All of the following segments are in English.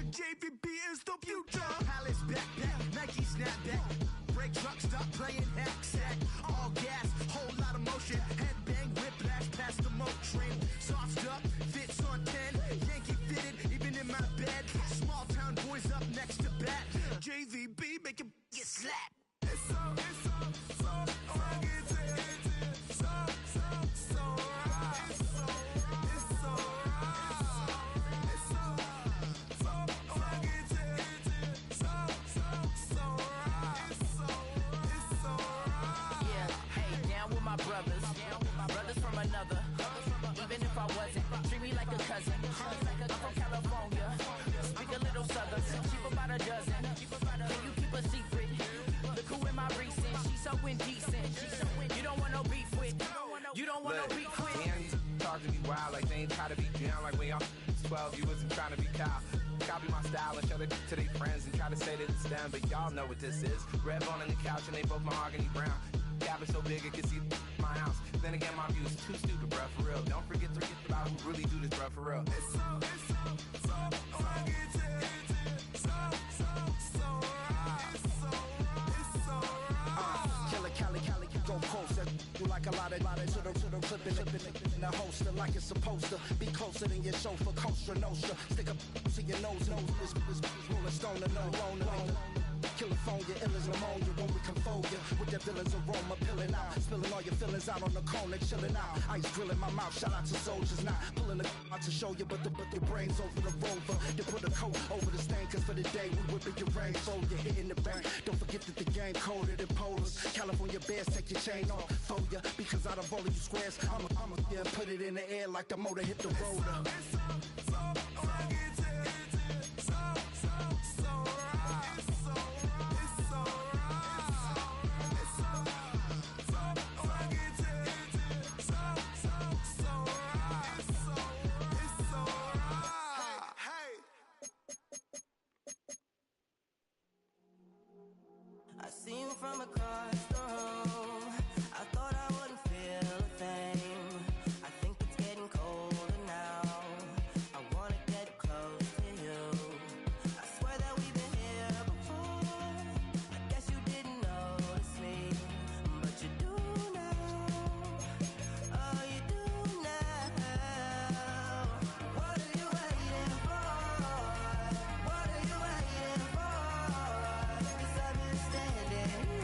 JVB is the future. Palace backpack, Nike snapback. Break truck, stop playing hack sack. All gas, whole lot of motion. Headbang, whiplash, past the moat train. Sauced up, fits on 10. Yankee fitted, even in my bed. Small town boys up next to bat. JVB, make him get slapped. It's so rugged. Brothers from another. Even if I wasn't, treat me like a cousin. I'm from California. Speak a little southern. Cheap about a dozen. Can you keep a secret? Look who in my recent. She's so indecent. You don't want no beef with. You don't want no beef with. Damn, you talk to me wild like they ain't try to be down. Like when y'all 12, you wasn't trying to be Kyle. Copy my style and show it to their friends and try to say that it's them, but y'all know what this is. Red bone on the couch and they both mahogany brown. Gap is so big it can see my house. Then again, my views too stupid, bruh, for real. Don't forget about who really do this, bruh, for real. It's so rugged. Cali, go post that you like a lot of to the clipping in the holster like it's supposed to be closer than your chauffeur, Costa Nostra. Stick up to your nose, this rolling stone and no rolling. California, ill as pneumonia when we confold you with the villain's aroma, pilling out, spilling all your feelings out on the corner, chilling out. Ice grilling my mouth, shout out to soldiers, not pulling the out to show you, but your brains over the rover. You put a coat over the stain, cause for the day we whipping your rain, so you're hitting the bank. Don't forget that the game colder than polars. California bears, take your chain off for ya, because out of all of you squares, I'ma yeah, put it in the air like the motor hit the roller. I see you from across the room. I thought I wouldn't feel a thing. I think it's getting colder now. I wanna get close to you. I swear that we've been here before. I guess you didn't notice me, but you do now. Oh, you do now. What are you waiting for? What are you waiting for? 'Cause I've been standing here.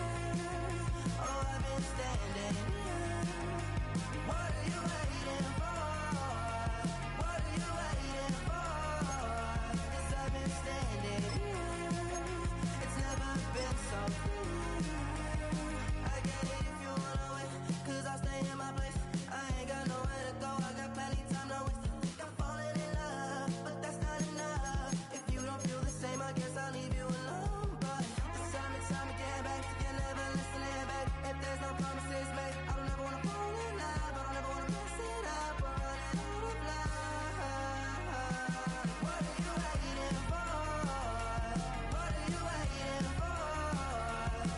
Oh, I've been standing here. What are you waiting for? What are you waiting for? 'Cause I've been standing here. It's never been so free. I get it if you wanna wait, 'cause I'll stay in my place. I ain't got nowhere to go, I got plenty time to waste. I think I'm falling in love, but that's not enough. If you don't feel the same, I guess I'll leave you alone. But it's time to get back. You're never listening back. If there's no promises made, I don't ever wanna fall in love. I don't ever wanna mess it up or run out of love. What are you waiting for? What are you waiting for?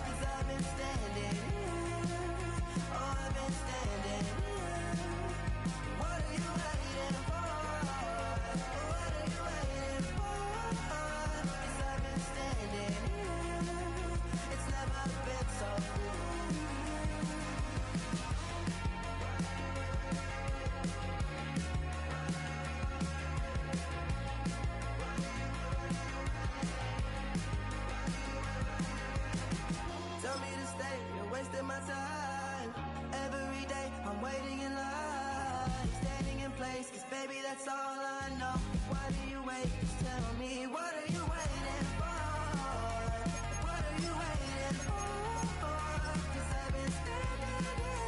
'Cause I've been standing here. Oh, I've been standing here. What are you waiting for? What are you waiting for? 'Cause I've been standing here. It's never been so free. Tell me to stay, you're wasting my time. Every day I'm waiting in line, standing in place, 'cause baby that's all I know. Why do you wait? Just tell me, what are you waiting for? What are you waiting for? 'Cause I've been standing here.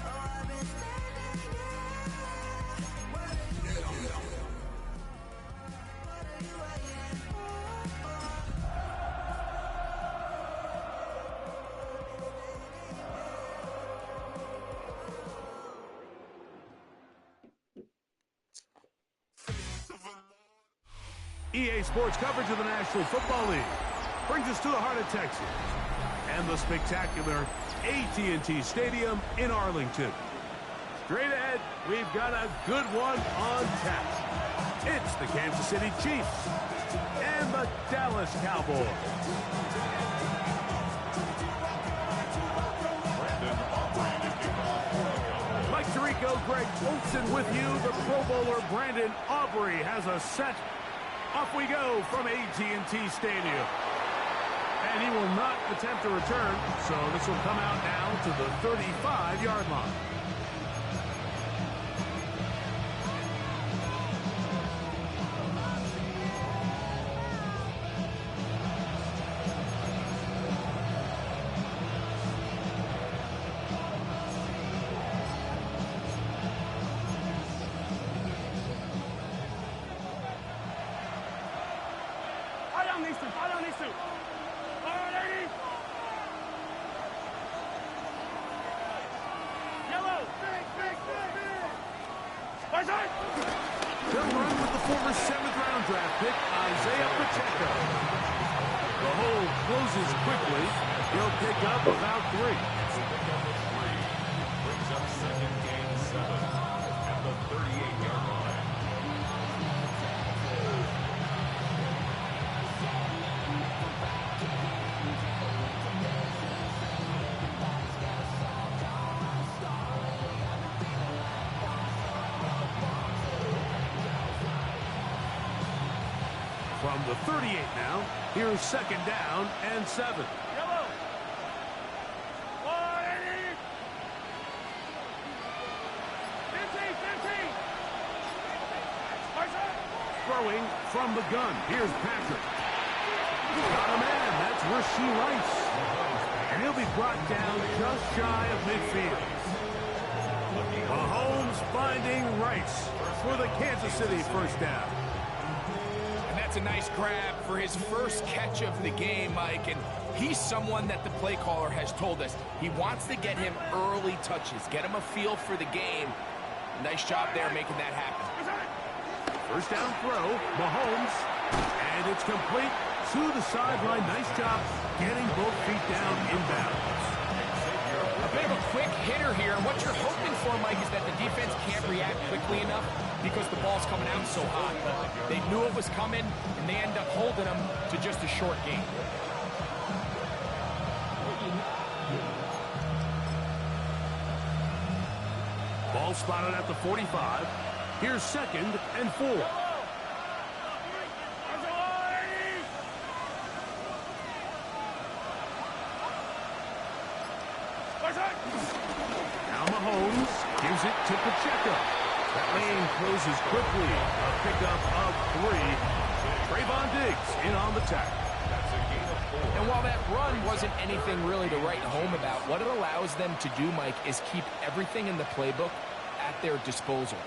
Oh, I've been standing here. What are you waiting for? What are you waiting for? EA Sports coverage of the National Football League brings us to the heart of Texas and the spectacular AT&T Stadium in Arlington. Straight ahead, we've got a good one on tap. It's the Kansas City Chiefs Dallas Cowboys. Mike Tirico, Greg Olson with you. The Pro Bowler Brandon Aubrey has a set. Off we go from AT&T Stadium. And he will not attempt a return, so this will come out now to the 35-yard line. They'll run with the former 7th-round draft pick, Isaiah Pacheco. The hole closes quickly. He'll pick up about 3. Brings up second and 7 at the 38-yard line. From the 38 now, here's 2nd down and 7. Yellow. 180. 15. Throwing from the gun. Here's Patrick. Got a man. That's Rasheed Rice. And he'll be brought down just shy of midfield. Mahomes finding Rice for the Kansas City first down. That's a nice grab for his first catch of the game, Mike, and he's someone that the play caller has told us he wants to get him early touches, get him a feel for the game. Nice job there making that happen. First down throw, Mahomes, and it's complete to the sideline. Nice job getting both feet down inbounds. A bit of a quick hitter here, and what you're hoping for, Mike, is that the defense can't react quickly enough because the ball's coming out so hot. They knew it was coming, and they end up holding them to just a short gain. Ball spotted at the 45. Here's 2nd and 4. Now Mahomes gives it to Pacheco. That lane closes quickly. A pickup of 3. Trayvon Diggs in on the tackle. That's a gain of 4. And while that run wasn't anything really to write home about, what it allows them to do, Mike, is keep everything in the playbook at their disposal.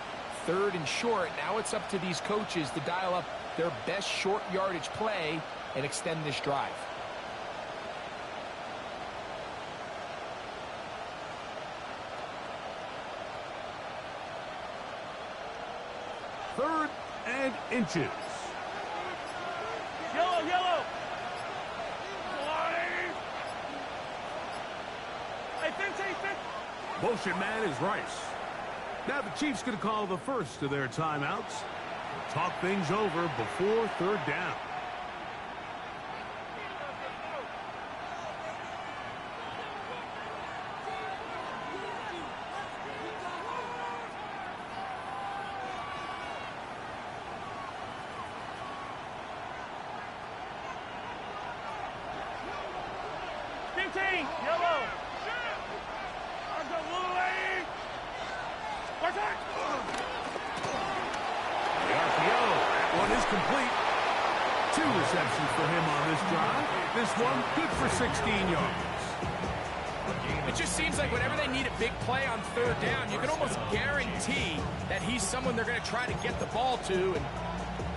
3rd and short, now it's up to these coaches to dial up their best short yardage play and extend this drive. Third and inches. Yellow, yellow. Hey, 15. Motion man is Rice. Now the Chiefs going to call the first of their timeouts. Talk things over before 3rd down. Yellow. The RPO, that one is complete. 2 receptions for him on this drive. This one good for 16 yards. It just seems like whenever they need a big play on 3rd down, you can almost guarantee that he's someone they're going to try to get the ball to, and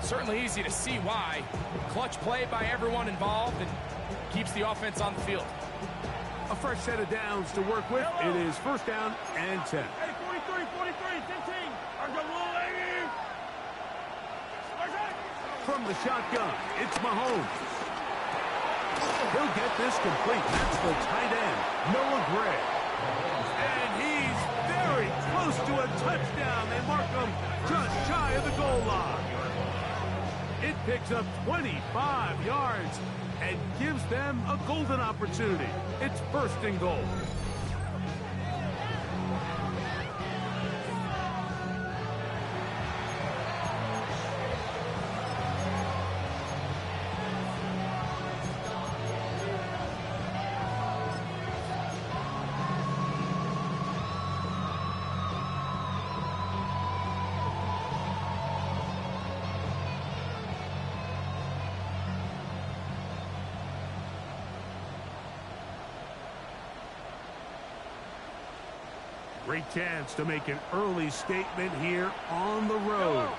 certainly easy to see why. Clutch play by everyone involved and keeps the offense on the field. A fresh set of downs to work with. It is 1st down and 10. Hey, 43, 15. From the shotgun, it's Mahomes. He'll get this complete. That's the tight end, Noah Gray. And he's very close to a touchdown. They mark him just shy of the goal line. It picks up 25 yards and gives them a golden opportunity. It's first and goal. Great chance to make an early statement here on the road.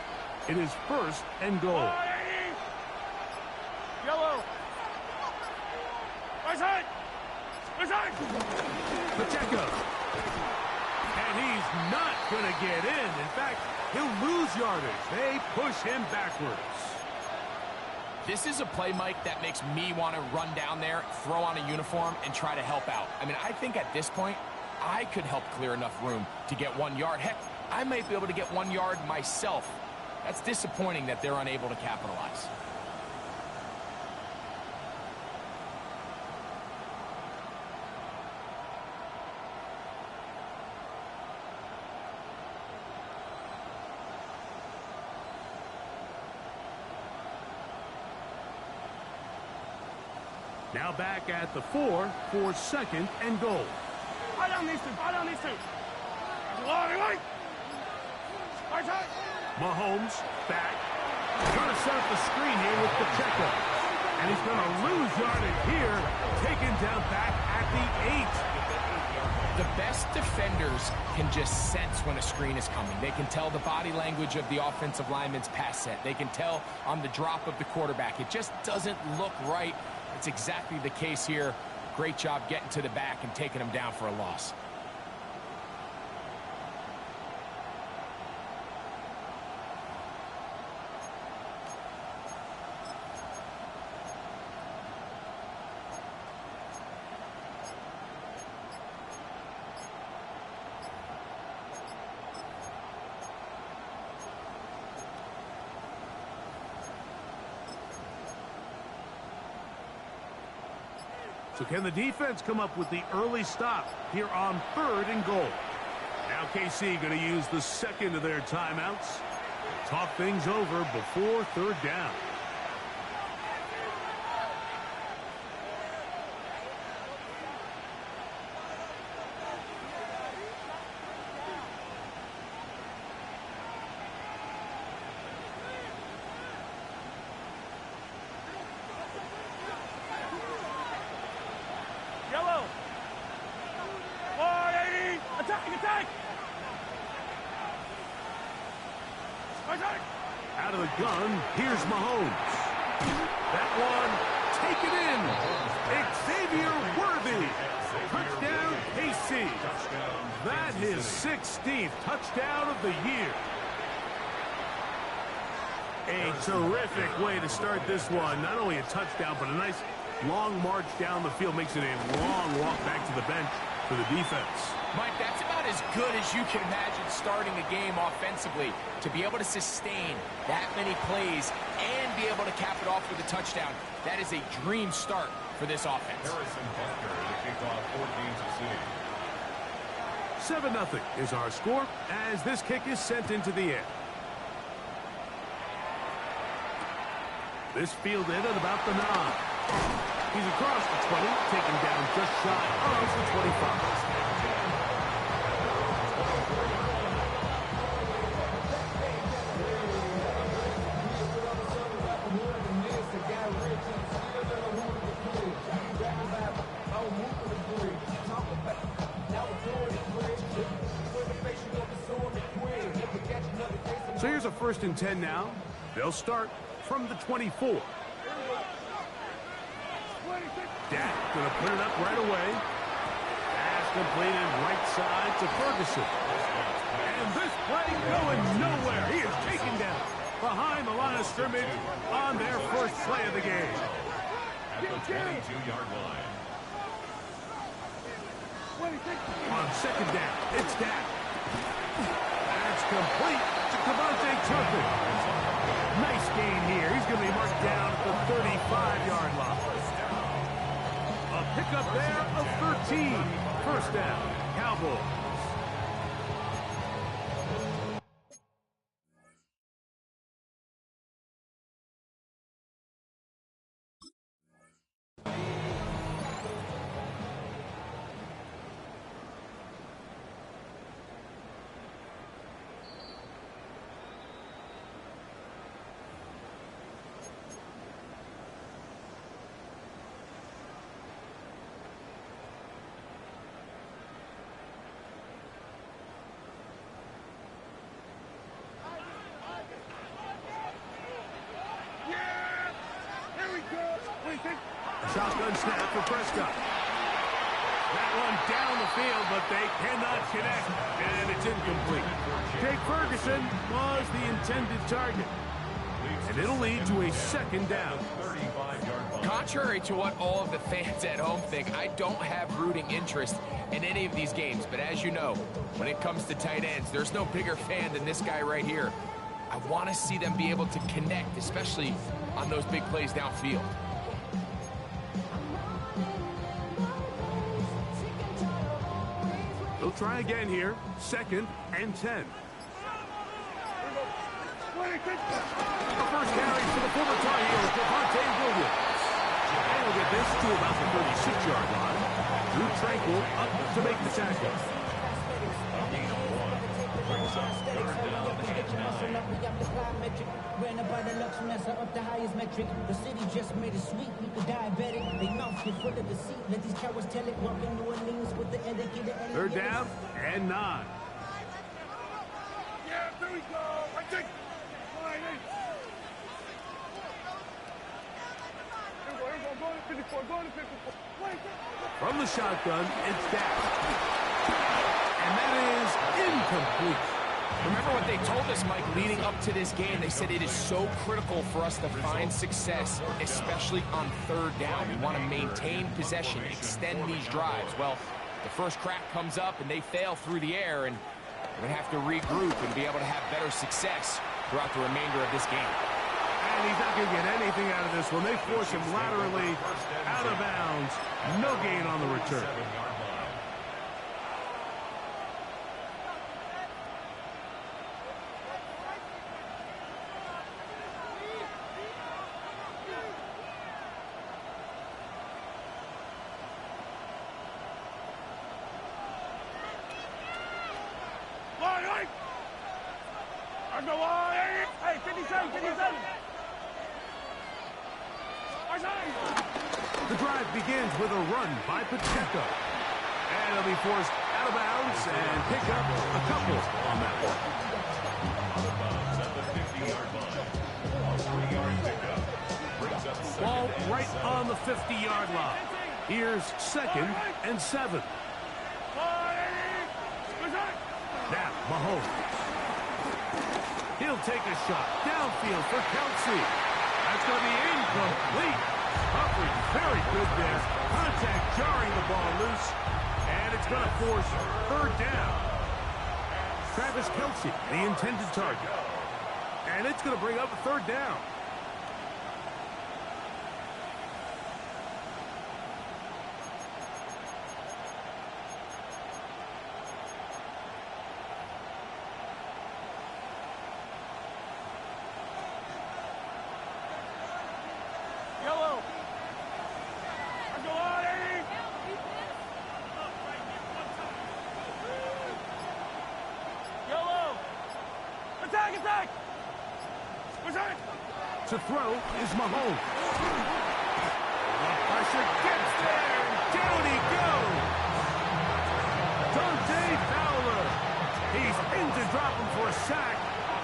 It is first and goal. Yellow. Right side. Right side. Pacheco. And he's not going to get in. In fact, he'll lose yardage. They push him backwards. This is a play, Mike, that makes me want to run down there, throw on a uniform, and try to help out. I mean, I think at this point, I could help clear enough room to get 1 yard. Heck, I might be able to get 1 yard myself. That's disappointing that they're unable to capitalize. Now back at the 4 for second and goal. Right on these two. Right on these two. Right. Right side. Mahomes back. Going to set up the screen here with Pacheco. And he's going to lose yardage here. Taken down back at the 8. The best defenders can just sense when a screen is coming. They can tell the body language of the offensive lineman's pass set. They can tell on the drop of the quarterback. It just doesn't look right. It's exactly the case here. Great job getting to the back and taking him down for a loss. So can the defense come up with the early stop here on third and goal? Now KC going to use the second of their timeouts. Talk things over before third down. Yellow. 480. Attack. Right side. Out of the gun, here's Mahomes. That one taken in. Xavier Worthy. Touchdown, KC. That is 16th touchdown of the year. A terrific way to start this one. Not only a touchdown, but a nice long march down the field. Makes it a long walk back to the bench for the defense. Mike, that's about as good as you can imagine starting a game offensively. To be able to sustain that many plays and be able to cap it off with a touchdown, that is a dream start for this offense. Harrison Butker, the kickoff for Kansas City. 7-0 is our score as this kick is sent into the air. This fielded at about the 9. He's across the 20, taken down just shy of the 25. So here's a 1st and 10 now. They'll start from the 24. Dak going to put it up right away. Pass completed right side to Ferguson. And this play going nowhere. He is taken down behind the line of scrimmage on their first play of the game. At the 22-yard line. On 2nd down, it's Dak. That's It's complete to Devontae Turpin. Nice gain here. He's going to be marked down at the 35-yard line. A pickup there of 13. First down, Cowboys. Shotgun snap for Prescott. That one down the field, but they cannot connect, and it's incomplete. Jake Ferguson was the intended target, and it'll lead to a second down. Contrary to what all of the fans at home think, I don't have rooting interest in any of these games, but as you know, when it comes to tight ends, there's no bigger fan than this guy right here. I want to see them be able to connect, especially on those big plays downfield. They'll try again here. 2nd and 10. The first carry for the former Tar Heels, Devontae Williams. And he'll get this to about the 36-yard line. Drew Tranquil up to make the tackle. Ran up by the Lux Mesa up the highest metric. The city just made it sweet. You could diabetic. They mouth get full of deceit. Let these cowards tell it. Walking New Orleans with the indicator. Third down and 9. Yeah, there we go. I think. From the shotgun, it's down. And that is incomplete. Remember what they told us, Mike, leading up to this game. They said it is so critical for us to find success, especially on third down. We want to maintain possession, extend these drives. Well, the first crack comes up, and they fail through the air, and we're going to have to regroup and be able to have better success throughout the remainder of this game. And he's not going to get anything out of this one. They force him laterally out of bounds. No gain on the return. Hey, 57, 57. The drive begins with a run by Pacheco. And he'll be forced out of bounds and pick up a couple on that one. Ball right on the 50-yard line. Here's 2nd and 7. Now, Mahomes. He'll take a shot downfield for Kelsey. That's going to be incomplete. Coverage very good there. Contact jarring the ball loose. And it's going to force third down. Travis Kelsey, the intended target. And it's going to bring up a third down. To throw is Mahomes. Pressure gets there, and down he goes. Dante Fowler. He's in to drop him for a sack,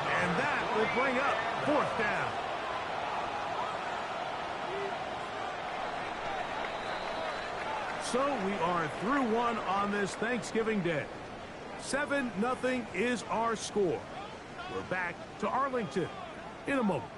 and that will bring up fourth down. So we are through one on this Thanksgiving Day. 7-0 is our score. We're back to Arlington in a moment.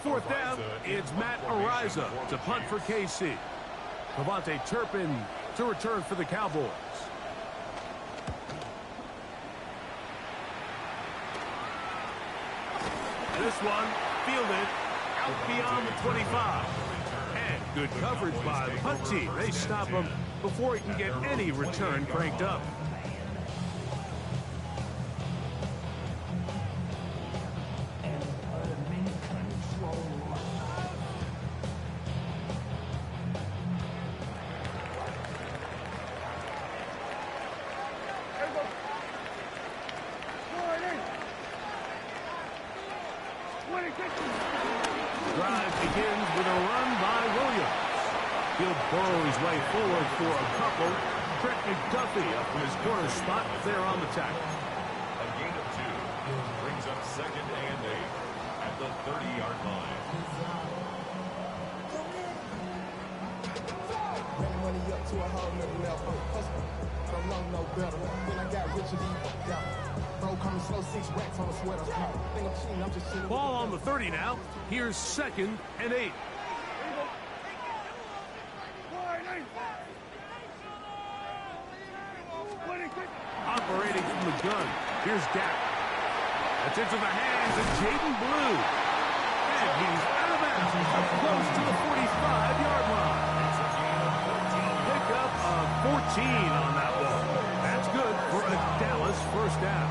fourth down, it's Matt Ariza to punt for KC. Devontae Turpin to return for the Cowboys. This one fielded out beyond the 25. And good coverage by the punt team. They stop him before he can get any return cranked up. Drive begins with a run by Williams. He'll burrow his way forward for a couple. Trent McDuffie up from his corner spot there on the tackle. A gain of 2 brings up 2nd and 8 at the 30-yard line. Ran money up to a whole nother level. Don't know no better. When I got rich, bro, coming slow, 6 racks on a sweater. Think I'm cheating, I'm just chilling. Ball on the 30 now. Here's 2nd and 8. Operating from the gun. Here's Dak. That's into the hands of Jaden Blue. And he's out of bounds. Close to the 45-yard line. Pick up a 14 on that one. That's good for a Dallas first down.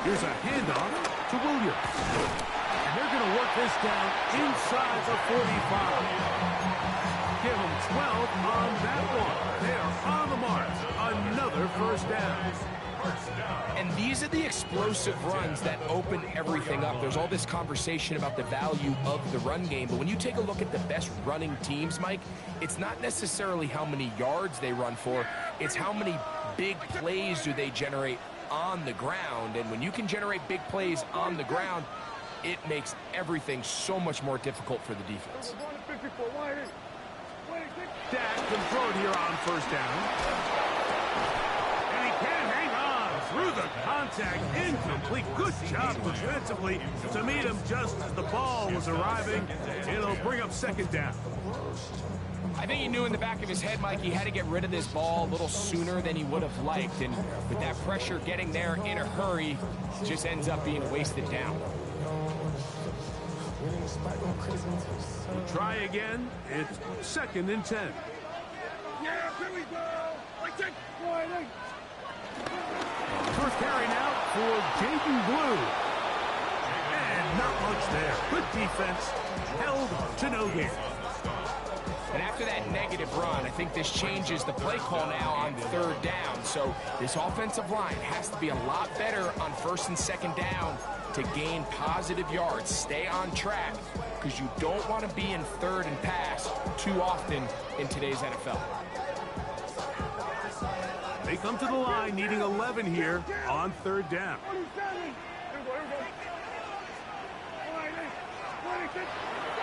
Here's a handoff to Williams. And they're going to work this down inside the 45. Give them 12 on that one. They are on the mark. Another first down. And these are the explosive runs that open everything up. There's all this conversation about the value of the run game, but when you take a look at the best running teams, Mike, it's not necessarily how many yards they run for, it's how many big plays do they generate on the ground. And when you can generate big plays on the ground, it makes everything so much more difficult for the defense. Dak can throw it here on first down. And he can hang on through the contact. Incomplete. Good job defensively to meet him just as the ball was arriving. It'll bring up 2nd down. I think he knew in the back of his head, Mike, he had to get rid of this ball a little sooner than he would have liked. And with that pressure getting there in a hurry, just ends up being wasted down. We'll try again. It's 2nd and 10. Yeah, here we go. First carry now for Jaden Blue. And not much there. Good defense. Held to no gain. And after that negative run, I think this changes the play call now on 3rd down. So this offensive line has to be a lot better on 1st and 2nd down to gain positive yards. Stay on track, because you don't want to be in 3rd and pass too often in today's NFL. They come to the line needing 11 here on 3rd down.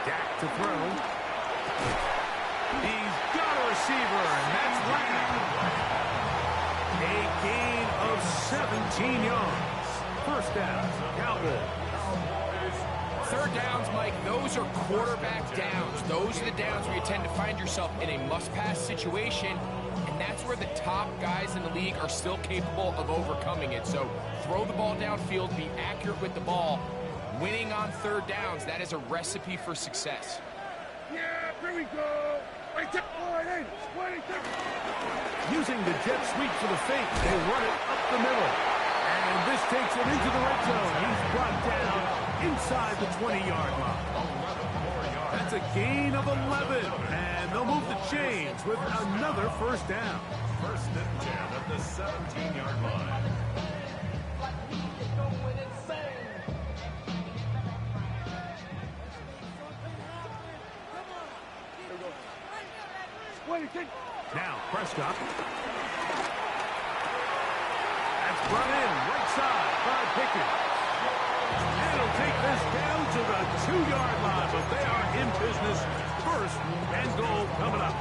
Dak to throw. He's got a receiver, and that's Lamb. A gain of 17 yards. First down, Cowboys. 3rd downs, Mike, those are quarterback downs. Those are the downs where you tend to find yourself in a must-pass situation, and that's where the top guys in the league are still capable of overcoming it. So throw the ball downfield, be accurate with the ball, Winning on third downs, that is a recipe for success. Yeah, here we go. Using the jet sweep for the fake, they run it up the middle. And this takes him into the red zone. He's brought down inside the 20-yard line. That's a gain of 11. And they'll move the chains with another first down. First and 10 at the 17-yard line. Now, Prescott. That's brought in right side by Pickett. And it'll take this down to the 2-yard line, but they are in business. First and goal coming up.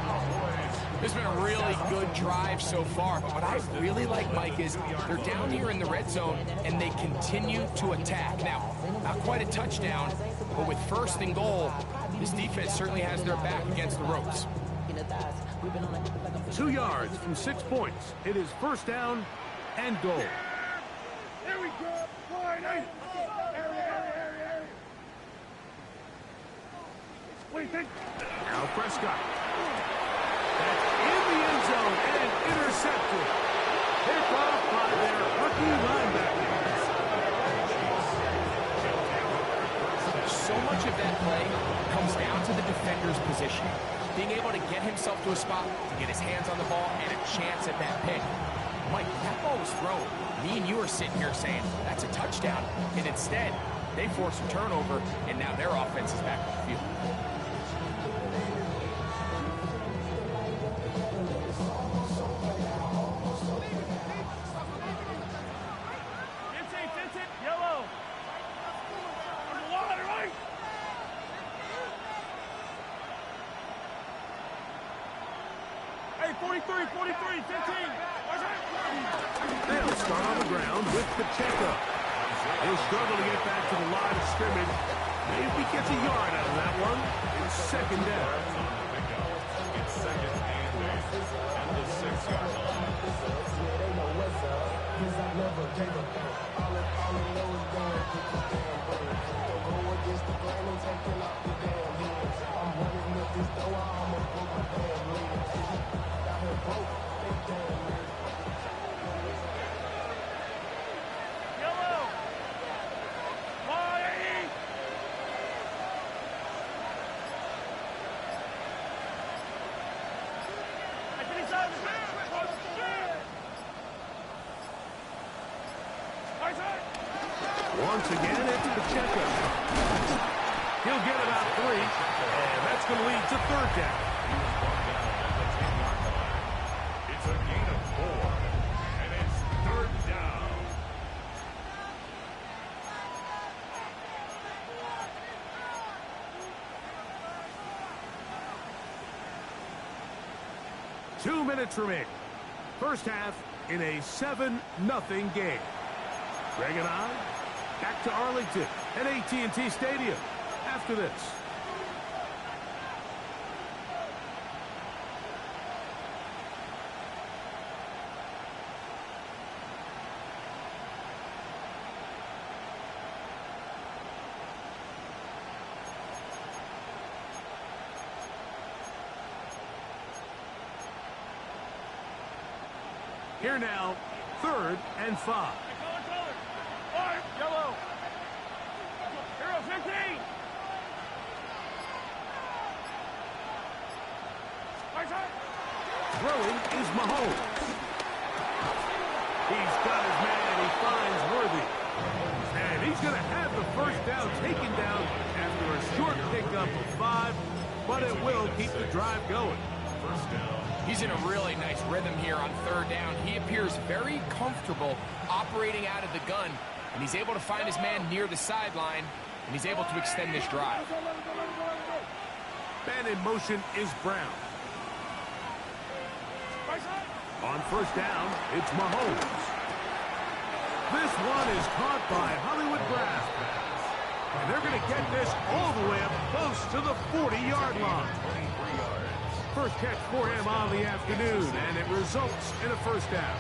This has been a really good drive so far. But what I really like, Mike, is they're down here in the red zone, and they continue to attack. Now, not quite a touchdown, but with first and goal, this defense certainly has their back against the ropes. 2 yards from 6 points. It is first down and goal. Here we go. What do you think? Now Prescott. That's in the end zone and intercepted. Picked off by their rookie linebackers. So much of that play comes down to the defender's position. Being able to get himself to a spot, to get his hands on the ball, and a chance at that pick. Mike, that ball was thrown. Me and you are sitting here saying, that's a touchdown. And instead, they force a turnover, and now their offense is back on the field. Yellow. Right. Hey, 43, 15. They'll start on the ground with Pacheco. He'll struggle to get back to the line of scrimmage. Maybe gets a yard out of that one. It's second down. It's second and 8 at the 6-yard line. Yellow. Why? Once again, it's Pacheco. He'll get about 3, and that's going to lead to third down. It's a gain of 4, and it's third down. Two minutes remaining. First half in a 7-0 game. Greg and I back to Arlington at AT&T Stadium after this. Here now, 3rd and 5. Yellow. Hero 15. Throwing is Mahomes. He's got his man. He finds Worthy. And he's going to have the first down taken down after a short pickup of 5, but it will keep the drive going. First down. He's in a really nice rhythm here on third down. He appears very comfortable operating out of the gun, and he's able to find his man near the sideline, and he's able to extend this drive. Man in motion is Brown. On first down, it's Mahomes. This one is caught by Hollywood Brown. And they're going to get this all the way up close to the 40-yard line. First catch for him on the afternoon, and it results in a first down.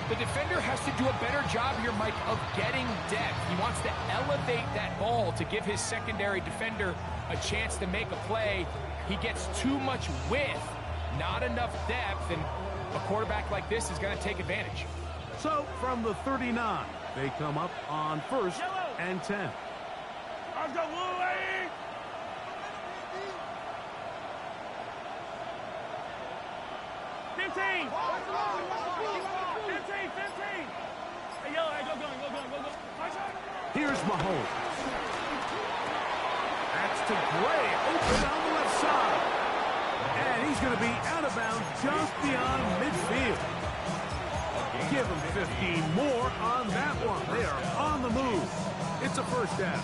The defender has to do a better job here, Mike, of getting depth. He wants to elevate that ball to give his secondary defender a chance to make a play. He gets too much width, not enough depth, and a quarterback like this is going to take advantage. So from the 39, they come up on 1st and 10. Let's go, Wooey! 15! 15! Hey, yo, hey, go. Here's Mahomes. That's to Gray, open on the left side. And he's going to be out of bounds just beyond midfield. Give him 15 more on that one. They are on the move. It's a first down.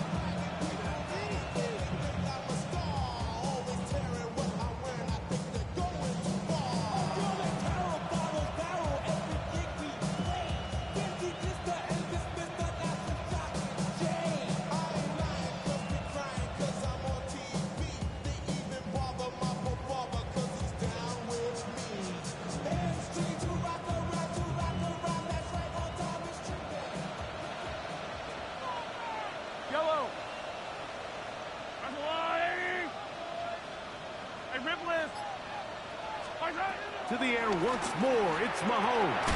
To the air once more, it's Mahomes.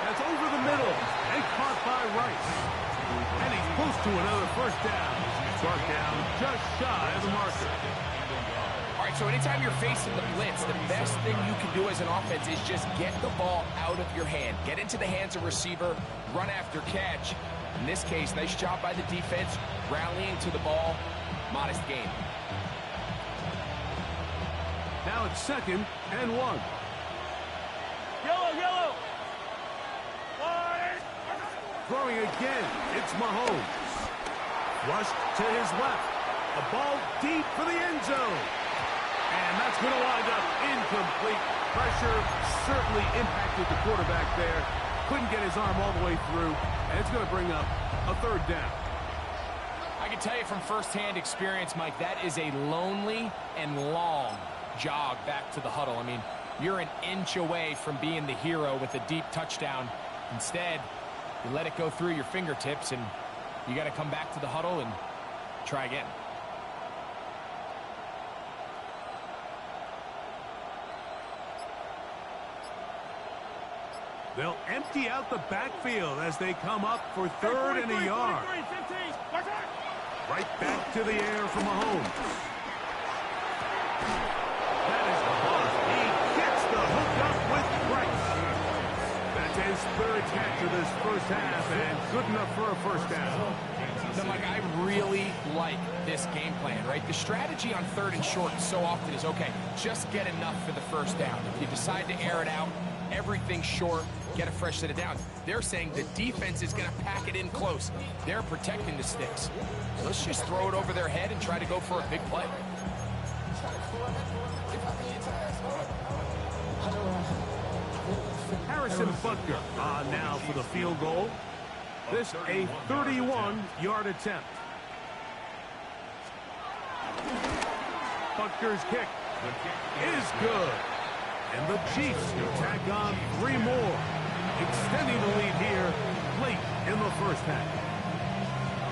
That's over the middle and caught by Rice. And he's close to another first down. Brought down just shy of the marker. All right, so anytime you're facing the blitz, the best thing you can do as an offense is just get the ball out of your hand. Get into the hands of receiver, run after catch. In this case, nice job by the defense, rallying to the ball. Modest gain. Now it's 2nd and 1. Yellow! Throwing again, it's Mahomes. Rushed to his left. A ball deep for the end zone. And that's going to wind up incomplete. Pressure certainly impacted the quarterback there. Couldn't get his arm all the way through. And it's going to bring up a 3rd down. I can tell you from firsthand experience, Mike, that is a lonely and long jog back to the huddle. I mean, you're an inch away from being the hero with a deep touchdown. Instead, you let it go through your fingertips, and you got to come back to the huddle and try again. They'll empty out the backfield as they come up for 3rd and a yard. 15. Right back to the air for Mahomes. That is caught. He gets the hook up with Price. That's his 3rd catch of this first half, and good enough for a first down. So, Mike, I really like this game plan, right? The strategy on 3rd and short so often is, okay, just get enough for the first down. If you decide to air it out, everything short, get a fresh set of downs. They're saying the defense is going to pack it in close. They're protecting the sticks. So let's just throw it over their head and try to go for a big play. Harrison Butker on now for the field goal. This a 31-yard attempt. Butker's kick is good. And the Chiefs tack on 3 more, extending the lead here late in the first half.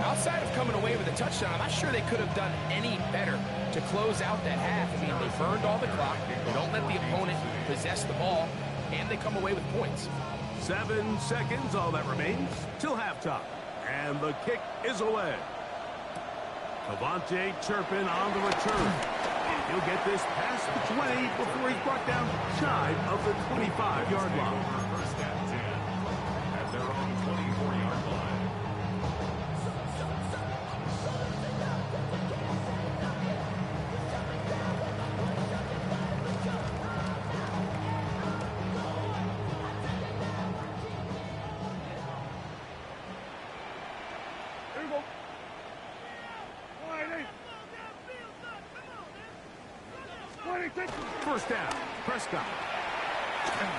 Outside of coming away with a touchdown, I'm not sure they could have done any better to close out that half. I mean, they burned all the clock, they don't let the opponent possess the ball, and they come away with points. 7 seconds, all that remains, till halftime. And the kick is away. Cavante Turpin on the return. He'll get this past the 20 before he's brought down shy of the 25-yard line. First and 10 at their own 24-yard line. Here we go. First down, Prescott.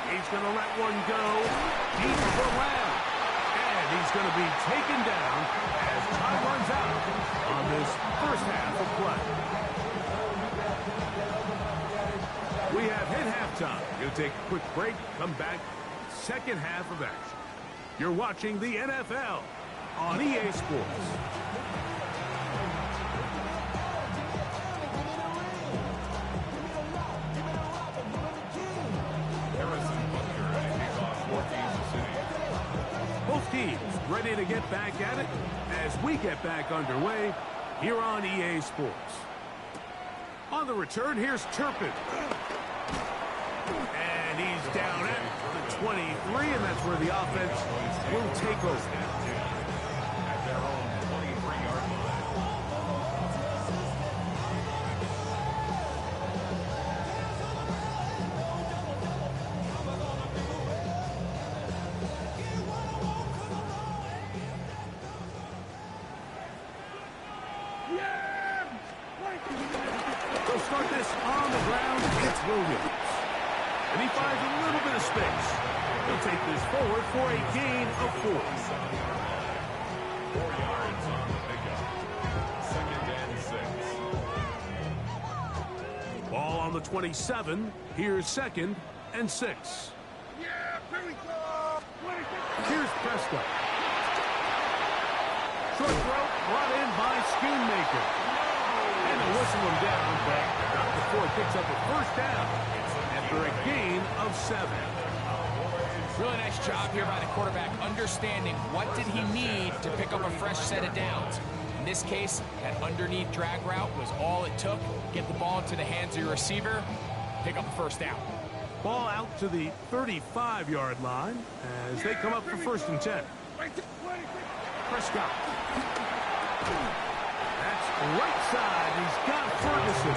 He's going to let one go deep for Lamb. And he's going to be taken down as time runs out on this first half of play. We have hit halftime. We'll take a quick break, come back, second half of action. You're watching the NFL on EA Sports. Both teams ready to get back at it as we get back underway here on EA Sports. On the return, here's Turpin. And he's down at the 23, and that's where the offense will take over. At their own 23-yard line. They'll start this on the ground. It's Williams. And he finds a little bit of space. He'll take this forward for a gain of 4. 4 yards on the pickup. 2nd and 6. Ball on the 27. Here's 2nd and 6. Here's Prescott. Short throw brought in by Schoonmaker. And they'll whistle him down, but not before it picks up a first down after a gain of 7. Really nice job here by the quarterback, understanding what did he need to pick up a fresh set of downs. In this case, that underneath drag route was all it took. Get the ball into the hands of your receiver, pick up a first down. Ball out to the 35-yard line as they come up for 1st and 10. Prescott. That's right side. He's got Ferguson.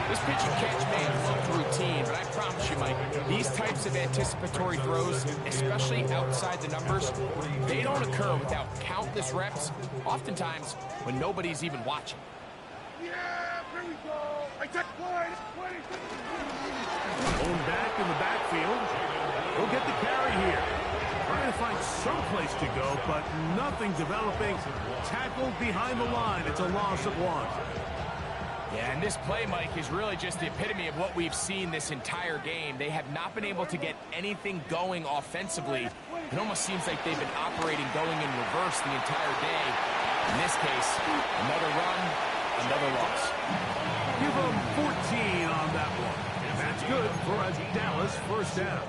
This pitch and catch may have looked routine, but I promise you, Mike, these types of anticipatory throws, especially outside the numbers, they don't occur without countless reps, oftentimes when nobody's even watching. Going back in the backfield. He'll get the carry here. Trying to find some place to go, but nothing developing. Tackled behind the line. It's a loss of 1. Yeah, and this play, Mike, is really just the epitome of what we've seen this entire game. They have not been able to get anything going offensively. It almost seems like they've been operating going in reverse the entire day. In this case, another run, another loss. Give them 14 on that one. That's good for a Dallas first down.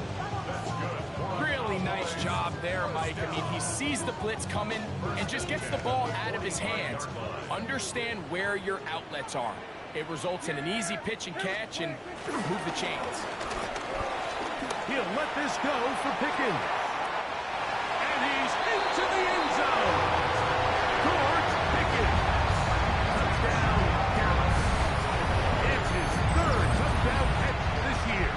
Really nice job there, Mike. I mean, he sees the blitz coming and just gets the ball out of his hands. Understand where your outlets are. It results in an easy pitch and catch and move the chains. He'll let this go for Pickens. And he's into the end zone. George Pickens. Touchdown, Dallas. It's his 3rd touchdown catch this year.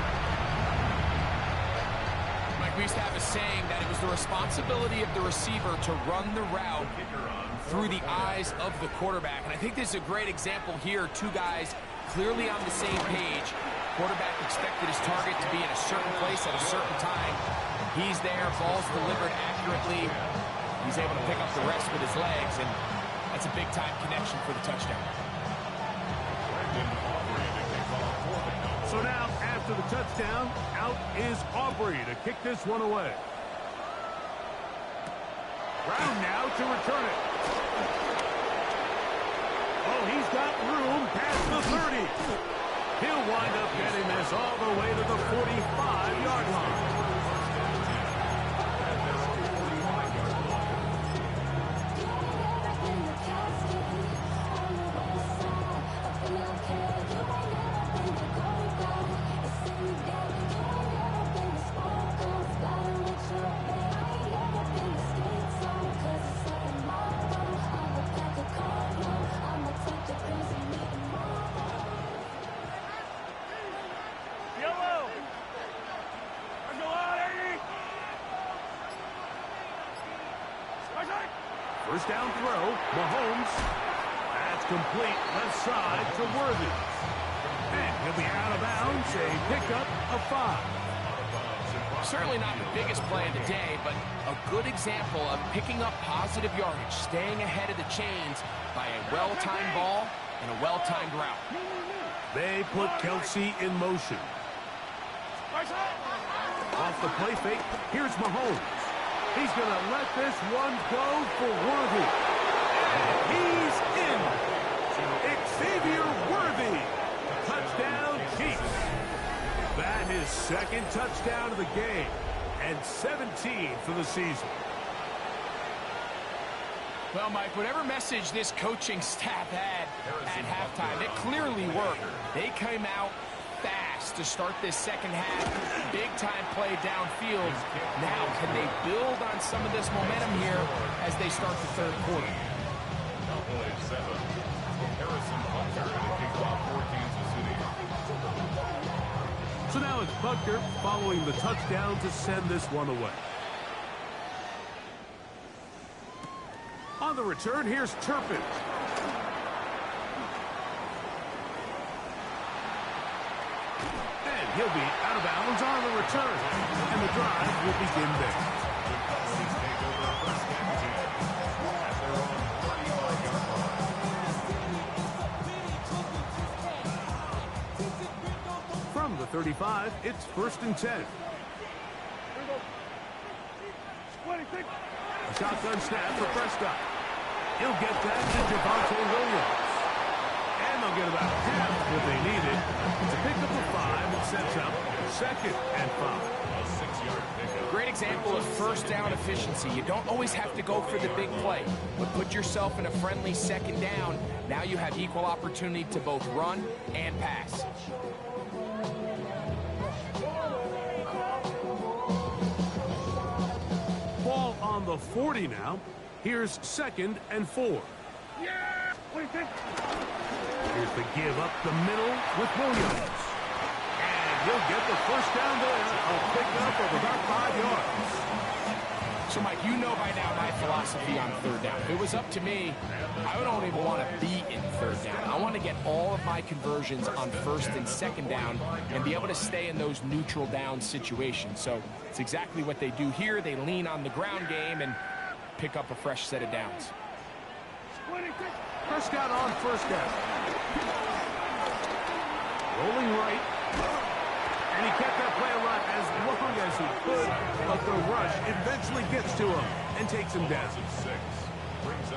Mike, we used to have a saying that it was the responsibility of the receiver to run the route through the eyes of the quarterback. And I think this is a great example here. 2 guys clearly on the same page. Quarterback expected his target to be in a certain place at a certain time. He's there, ball's delivered accurately. He's able to pick up the rest with his legs, and that's a big-time connection for the touchdown. So now, after the touchdown, out is Aubrey to kick this one away. Brown now to return it. Oh, he's got room past the 30. He'll wind up getting this all the way to the 45-yard line. First down throw, Mahomes. That's complete left side to Worthy. And he'll be out of bounds, a pickup of 5. Certainly not the biggest play of the day, but a good example of picking up positive yardage, staying ahead of the chains by a well-timed ball and a well-timed route. They put Kelsey in motion. Off the play fake. Here's Mahomes. He's going to let this one go for Worthy. And he's in. Xavier Worthy. Touchdown, Chiefs. That is second touchdown of the game. And 17 for the season. Well, Mike, whatever message this coaching staff had at halftime, it clearly worked. They came out fast to start this second half. Big-time play downfield. Now, can they build on some of this momentum here as they start the third quarter? So now it's Butker following the touchdown to send this one away. On the return, here's Turpin. And he'll be out of bounds on the return. And the drive will begin there. From the 35, it's 1st and 10. A shotgun snap for Prescott. He'll get that to Javonte Williams. And they'll get about half what they needed to pick up a 5 and sets up 2nd and 5. A 6-yard pickup. Great example of first down efficiency. You don't always have to go for the big play, but put yourself in a friendly second down. Now you have equal opportunity to both run and pass. Ball on the 40 now. Here's 2nd and 4. Here's the give up the middle with Williams. And he'll get the first down there. A pickup of about 5 yards. So, Mike, you know by now my philosophy on third down. If it was up to me, I would only want to be in third down. I want to get all of my conversions on 1st and 2nd down and be able to stay in those neutral down situations. So it's exactly what they do here. They lean on the ground game and pick up a fresh set of downs. Prescott on 1st down. Rolling right. And he kept that play alive as long as he could, but the rush eventually gets to him and takes him down.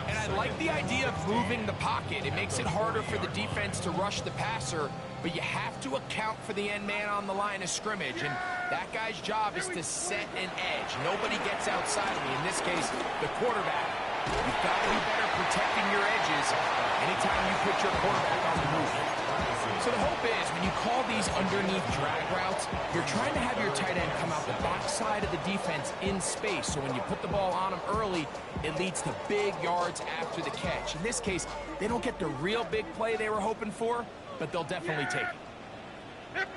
And I like the idea of moving the pocket. It makes it harder for the defense to rush the passer, but you have to account for the end man on the line of scrimmage, and that guy's job is to set an edge. Nobody gets outside of me. In this case, the quarterback. You've got to be better protecting your edges anytime you put your quarterback on the move. So the hope is when you call these underneath drag routes, you're trying to have your tight end come out the backside of the defense in space. So when you put the ball on him early, it leads to big yards after the catch. In this case, they don't get the real big play they were hoping for, but they'll definitely take it.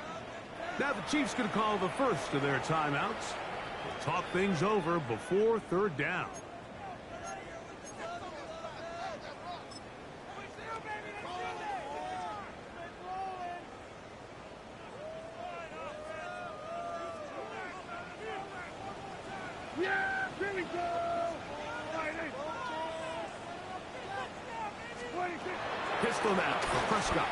Now the Chiefs going to call the first of their timeouts. We'll talk things over before 3rd down. Pistol now for Prescott.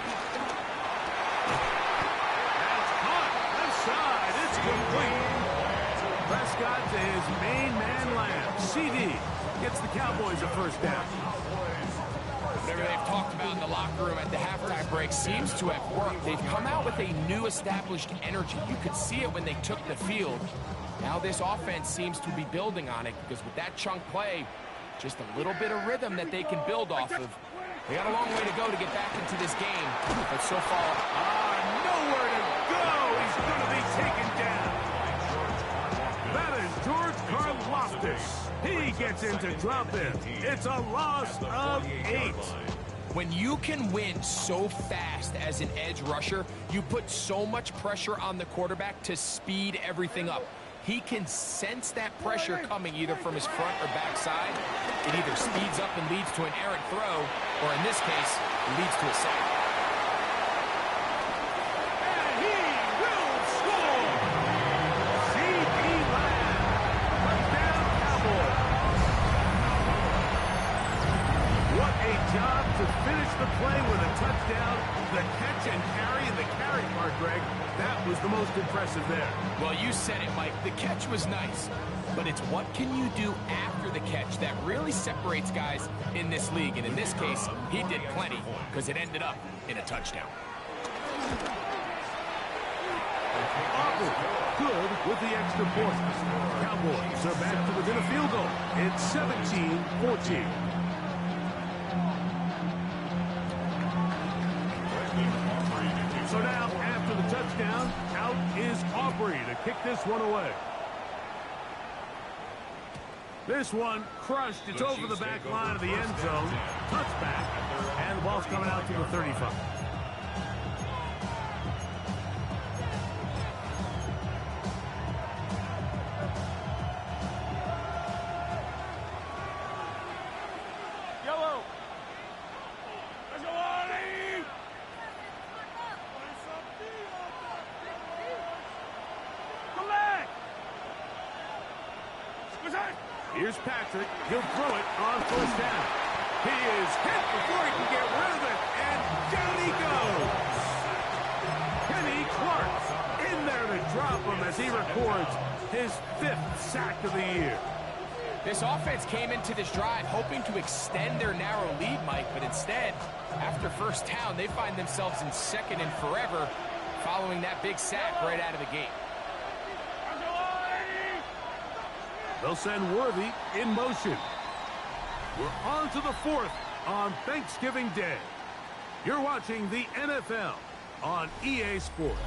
That's caught. Left side. It's complete. Prescott to his main man Lamb. CD gets the Cowboys a 1st down. Whatever they've talked about in the locker room at the halftime break seems to have worked. They've come out with a new established energy. You could see it when they took the field. Now this offense seems to be building on it because with that chunk play, just a little bit of rhythm that they can build off of. They got a long way to go to get back into this game, but so far, nowhere to go. He's going to be taken down. That is George Karlaftis. He gets into drop in. It's a loss of 8. When you can win so fast as an edge rusher, you put so much pressure on the quarterback to speed everything up. He can sense that pressure coming either from his front or back side. It either speeds up and leads to an errant throw, or in this case, leads to a sack. And he will score! C.D. Lamb, touchdown Cowboys. What a job to finish the play with a touchdown The catch and carry, and the carry part, Greg, that was the most impressive there. Well, you said it, Mike. The catch was nice, but it's what can you do after the catch that really separates guys in this league. And in this case, he did plenty because it ended up in a touchdown. Aubrey, good with the extra point. Cowboys are back to within a field goal. It's 17-14. So now, after the touchdown, out is Aubrey to kick this one away. This one crushed. It's over the back line of the end zone. Touchback, and the ball's coming out to the 35. Here's Patrick. He'll throw it on first down. He is hit before he can get rid of it, and down he goes. Kenny Clark in there to drop him as he records his 5th sack of the year. This offense came into this drive hoping to extend their narrow lead, Mike, but instead, after first down, they find themselves in second and forever following that big sack right out of the gate. They'll send Worthy in motion. We're on to the 4th on Thanksgiving Day. You're watching the NFL on EA Sports.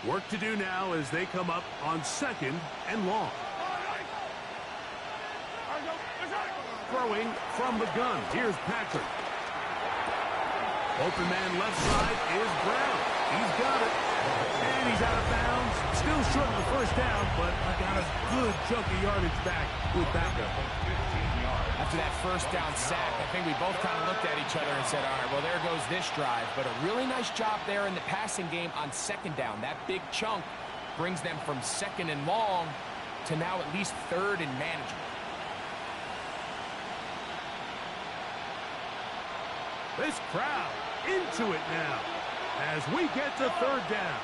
Work to do now as they come up on 2nd and long. Throwing from the gun. Here's Patrick. Open man left side is Brown. He's got it. And he's out of bounds. Still short of the first down, but got a good chunk of yardage back with backup. After that first down sack, I think we both kind of looked at each other and said, all right, well, there goes this drive. But a really nice job there in the passing game on 2nd down. That big chunk brings them from 2nd and long to now at least 3rd and manageable. This crowd into it now as we get to 3rd down.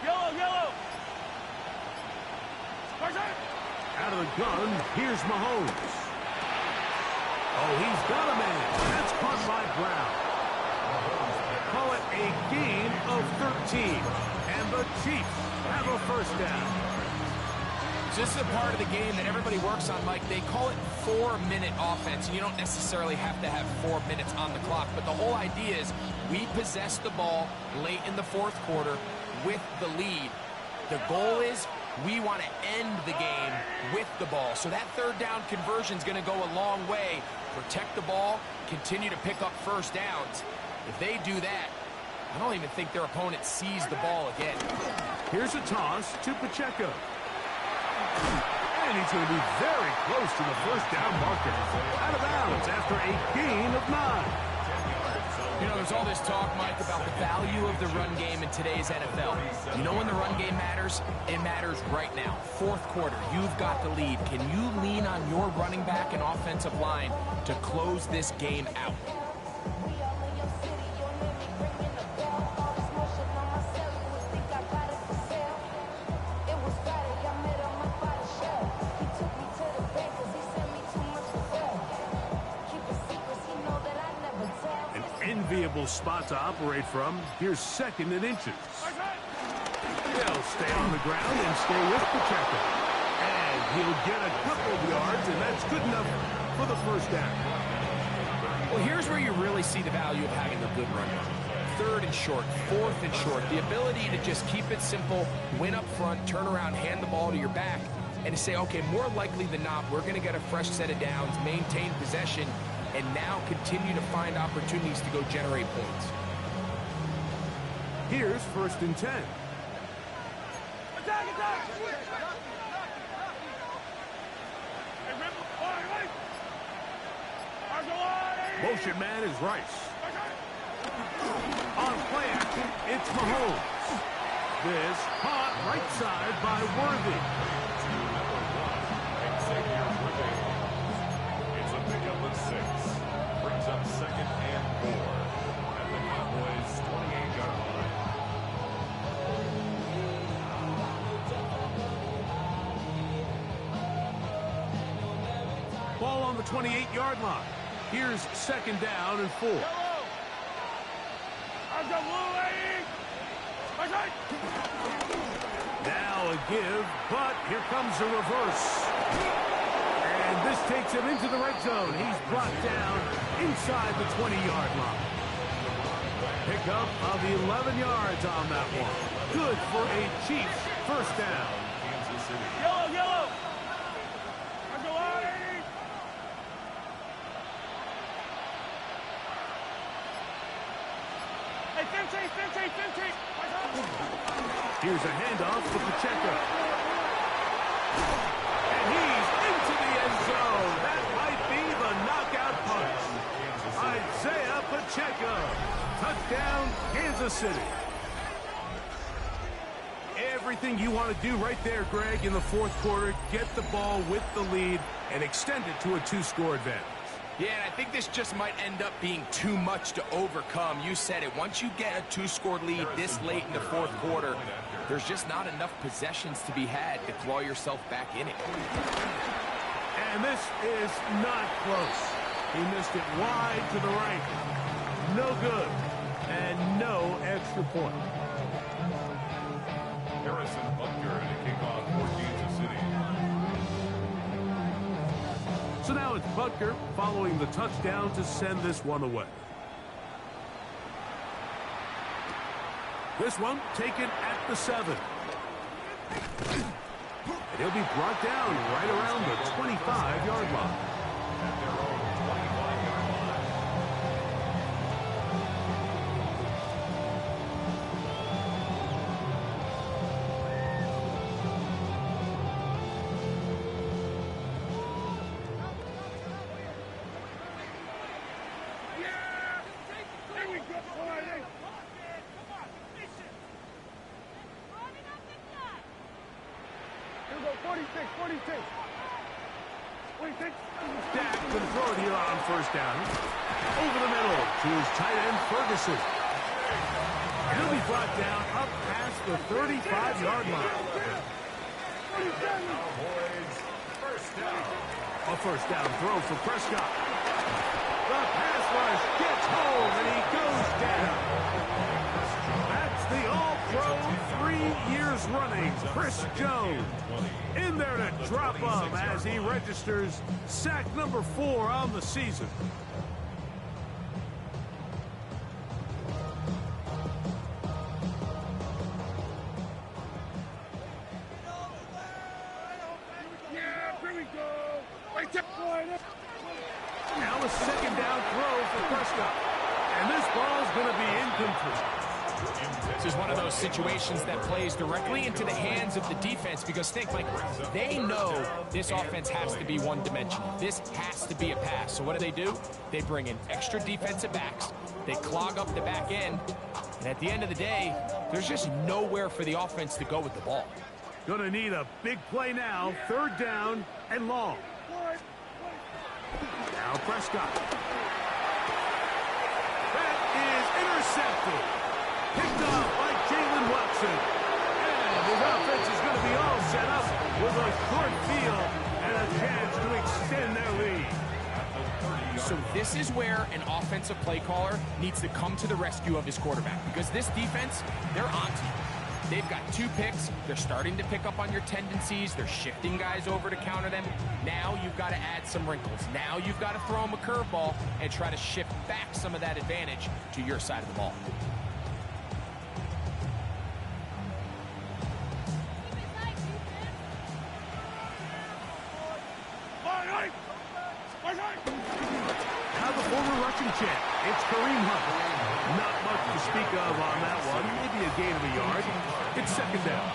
Yellow. Out of the gun, here's Mahomes. Oh, he's got a man. That's caught by Brown. Call it a gain of 13. And the Chiefs have a first down. So this is a part of the game that everybody works on, Mike. They call it 4-minute offense. And you don't necessarily have to have 4 minutes on the clock. But the whole idea is we possess the ball late in the 4th quarter with the lead. The goal is we want to end the game with the ball. So that 3rd down conversion is going to go a long way. Protect the ball, continue to pick up first downs. If they do that, I don't even think their opponent sees the ball again. Here's a toss to Pacheco. And he's going to be very close to the first down marker. Out of bounds after a gain of 9. You know, there's all this talk, Mike, about the value of the run game in today's NFL. You know when the run game matters? It matters right now. 4th quarter, you've got the lead. Can you lean on your running back and offensive line to close this game out? Enviable spot to operate from. Here's 2nd and inches. They'll stay on the ground and stay with Pacheco. And he'll get a couple of yards, and that's good enough for the first down. Well, here's where you really see the value of having a good run. 3rd and short, 4th and short. The ability to just keep it simple, win up front, turn around, hand the ball to your back, and to say, okay, more likely than not, we're going to get a fresh set of downs, maintain possession, and now continue to find opportunities to go generate points. Here's 1st and 10. Motion man is Rice. On play action, it's Mahomes. This caught right side by Worthy. It's a pickup of 6. Brings up 2nd and 4 at the Cowboys' 28-yard line. Ball on the 28-yard line. Here's 2nd down and 4. Now a give, but here comes a reverse. And this takes him into the red zone. He's brought down inside the 20-yard line. Pickup of 11 yards on that one. Good for a Chiefs first down. Kansas City. Yellow! Here's a handoff for Pacheco. And he's into the end zone. That might be the knockout punch. Isaiah Pacheco. Touchdown, Kansas City. Everything you want to do right there, Greg, in the fourth quarter. Get the ball with the lead and extend it to a 2-score advantage. Yeah, and I think this just might end up being too much to overcome. You said it. Once you get a 2-score lead this late in the fourth quarter, there's just not enough possessions to be had to claw yourself back in it. And this is not close. He missed it wide to the right. No good. And no extra point. Harrison Butker to kick off for Kansas City. So now it's Butker following the touchdown to send this one away. This one taken at the 7. And he'll be brought down right around the 25-yard line. At their own 25-yard line. Dak can throw it here on first down. Over the middle to his tight end, Ferguson. He'll be brought down up past the 35-yard line. Cowboys, first down. A first down throw for Prescott. The pass rush gets home, and he goes down. That's the All-Pro 3 years running, Chris Jones. In there to drop him as he registers sack number 4 on the season. Now a second down throw for Prescott. And this ball's going to be incomplete. This is one of those situations that plays directly into the hands of the defense because think, Mike, they know this offense has to be one-dimensional. This has to be a pass. So what do? They bring in extra defensive backs. They clog up the back end. And at the end of the day, there's just nowhere for the offense to go with the ball. Going to need a big play now. Third down and long. Now Prescott. That is intercepted. Picked off by Jalen Watson. And his offense is going to be all set up with a short field and a chance to extend their lead. So this is where an offensive play caller needs to come to the rescue of his quarterback because this defense, they're on to you. They've got 2 picks. They're starting to pick up on your tendencies. They're shifting guys over to counter them. Now you've got to add some wrinkles. Now you've got to throw them a curveball and try to shift back some of that advantage to your side of the ball. Now the former rushing champ, it's Kareem Hunt. Not much to speak of on that one. Maybe a gain of a yard. It's second down.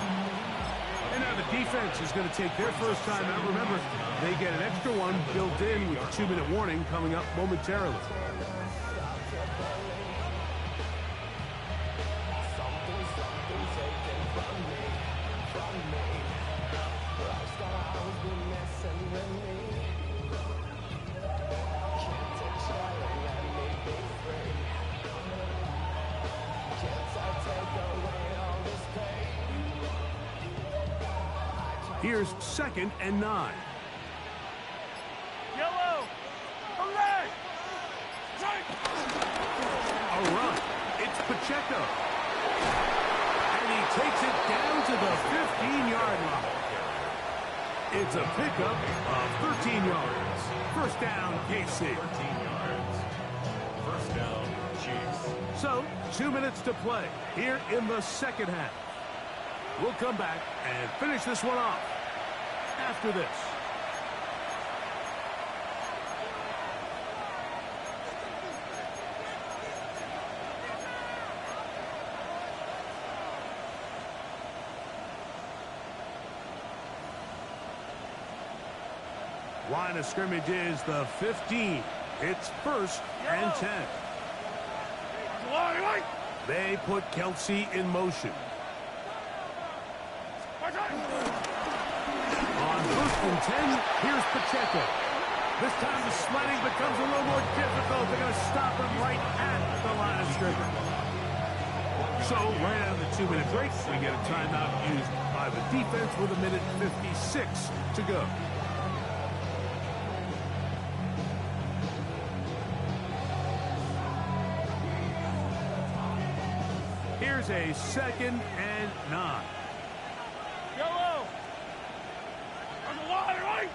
defense is going to take their first time out. Remember, they get an extra one built in with a 2-minute warning coming up momentarily. Here's 2nd and 9. Yellow. Hooray! A run. It's Pacheco. And he takes it down to the 15-yard line. It's a pickup of 13 yards. First down, KC. 13 yards. First down, Chiefs. So, 2 minutes to play here in the second half. We'll come back and finish this one off after this. Line of scrimmage is the 15. It's 1st and 10. They put Kelsey in motion. On 1st and 10, here's Pacheco. This time the sledding becomes a little more difficult. They're going to stop him right at the line of scrimmage. So, right out of the 2-minute break, we get a timeout used by the defense with 1:56 to go. Here's a 2nd and 9. Yellow. On the line, right?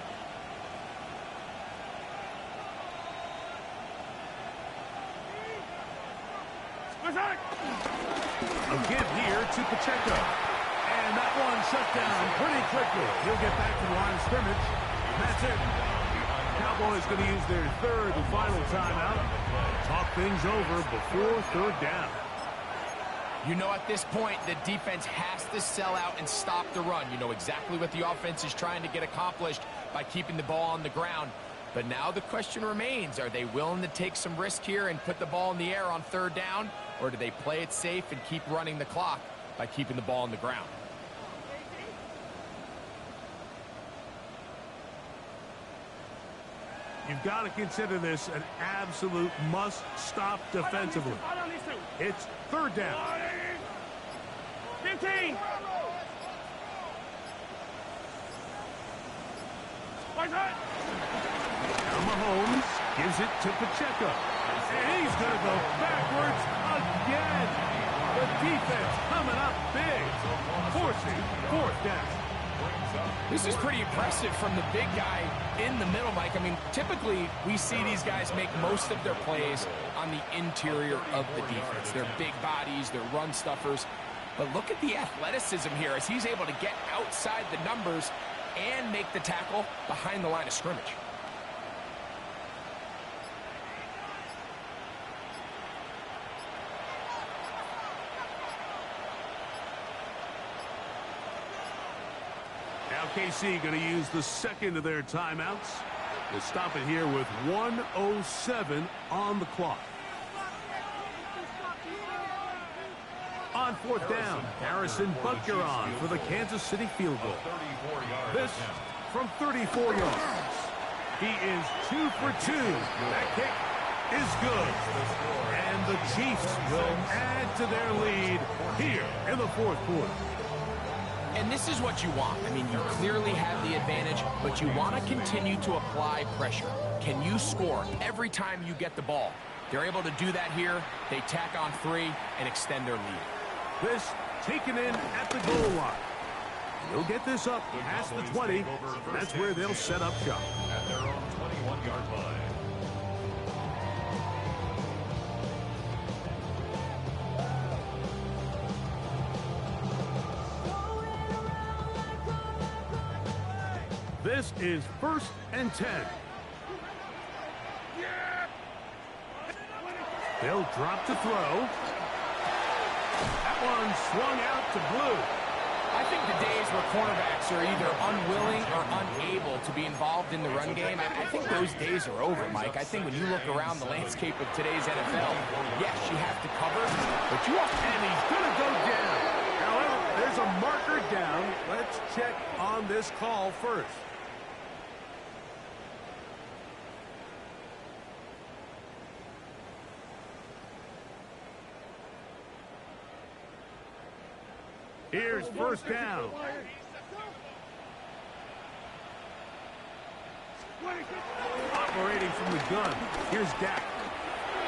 A give here to Pacheco. And that one shut down pretty quickly. He'll get back to the line of scrimmage. That's it. Cowboys going to use their 3rd and final timeout. Talk things over before 3rd down. You know, at this point, the defense has to sell out and stop the run. You know exactly what the offense is trying to get accomplished by keeping the ball on the ground. But now the question remains, are they willing to take some risk here and put the ball in the air on 3rd down? Or do they play it safe and keep running the clock by keeping the ball on the ground? You've got to consider this an absolute must-stop defensively. It's 3rd down. 15. Now Mahomes gives it to Pacheco. And he's going to go backwards again. The defense coming up big, forcing 4th down. This is pretty impressive from the big guy in the middle, Mike. I mean, typically we see these guys make most of their plays on the interior of the defense. They're big bodies, they're run stuffers. But look at the athleticism here as he's able to get outside the numbers and make the tackle behind the line of scrimmage. Now KC going to use the 2nd of their timeouts. We'll stop it here with 1:07 on the clock. On 4th down, Harrison Butker on for the Kansas City field goal. This from 34 yards. He is 2 for 2. That kick is good. And the Chiefs will add to their lead here in the 4th quarter. And this is what you want. I mean, you clearly have the advantage, but you want to continue to apply pressure. Can you score every time you get the ball? They're able to do that here. They tack on 3 and extend their lead. This taken in at the goal line. They'll get this up past the 20. That's where they'll set up shop. At their own 21-yard line. This is 1st and 10. They'll drop to throw. That one swung out to Blue. I think the days where cornerbacks are either unwilling or unable to be involved in the run game, I think those days are over, Mike. I think when you look around the landscape of today's NFL, yes, you have to cover, but you have to... And he's going to go down. However, there's a marker down. Let's check on this call first. Here's first down. Operating from the gun. Here's Dak.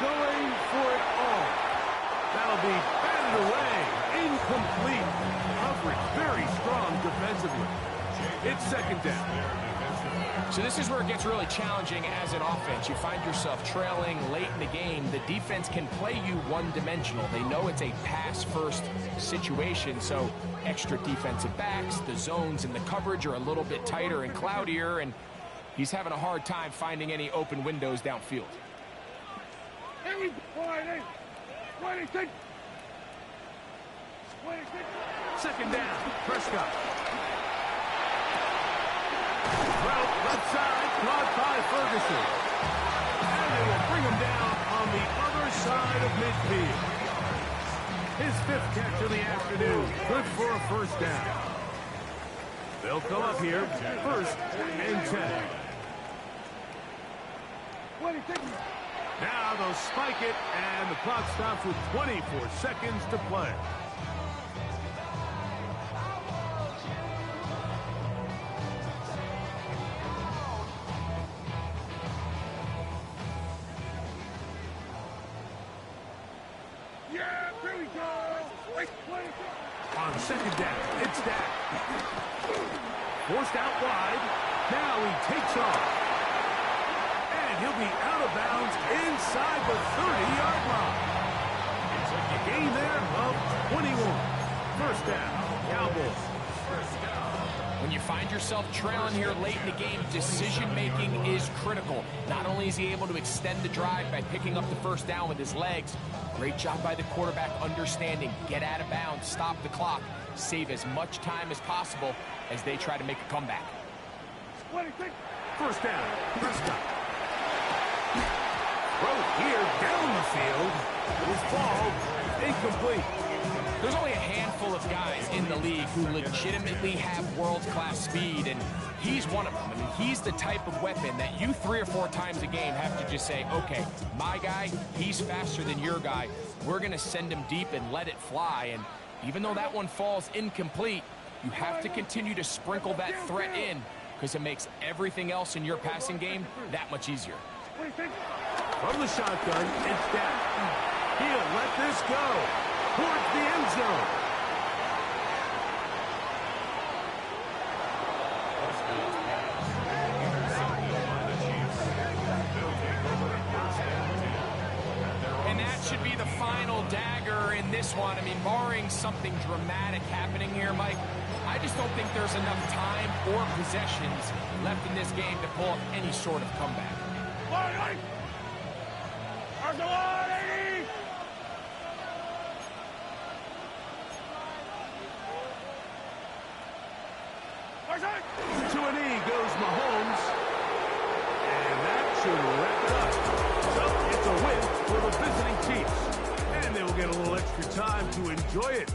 Going for it all. That'll be batted away. Incomplete. Coverage very strong defensively. It's second down. So this is where it gets really challenging as an offense. You find yourself trailing late in the game. The defense can play you one-dimensional. They know it's a pass-first situation, so extra defensive backs, the zones and the coverage are a little bit tighter and cloudier, and he's having a hard time finding any open windows downfield. Second down, Prescott. Well, left side, caught by Ferguson. And they will bring him down on the other side of midfield. His fifth catch of the afternoon. Good for a first down. They'll come up here, first and 10. Now they'll spike it, and the clock stops with 24 seconds to play. On second down, it's Dak. Forced out wide. Now he takes off. And he'll be out of bounds inside the 30-yard line. A gain there of 21. First down, Cowboys. When you find yourself trailing here late in the game, decision-making is critical. Not only is he able to extend the drive by picking up the first down with his legs, great job by the quarterback understanding, get out of bounds, stop the clock, save as much time as possible as they try to make a comeback. First down, Prescott. Throw here down the field. His ball incomplete. There's only a handful of guys in the league who legitimately have world-class speed, and he's one of them. I mean, he's the type of weapon that you 3 or 4 times a game have to just say, okay, my guy, he's faster than your guy. We're going to send him deep and let it fly. And even though that one falls incomplete, you have to continue to sprinkle that threat in because it makes everything else in your passing game that much easier. From the shotgun, it's Dak. He'll let this go towards the end zone. And that should be the final dagger in this one. I mean, barring something dramatic happening here, Mike, I just don't think there's enough time or possessions left in this game to pull off any sort of comeback. To a knee goes Mahomes. And that should wrap it up. So it's a win for the visiting Chiefs. And they will get a little extra time to enjoy it.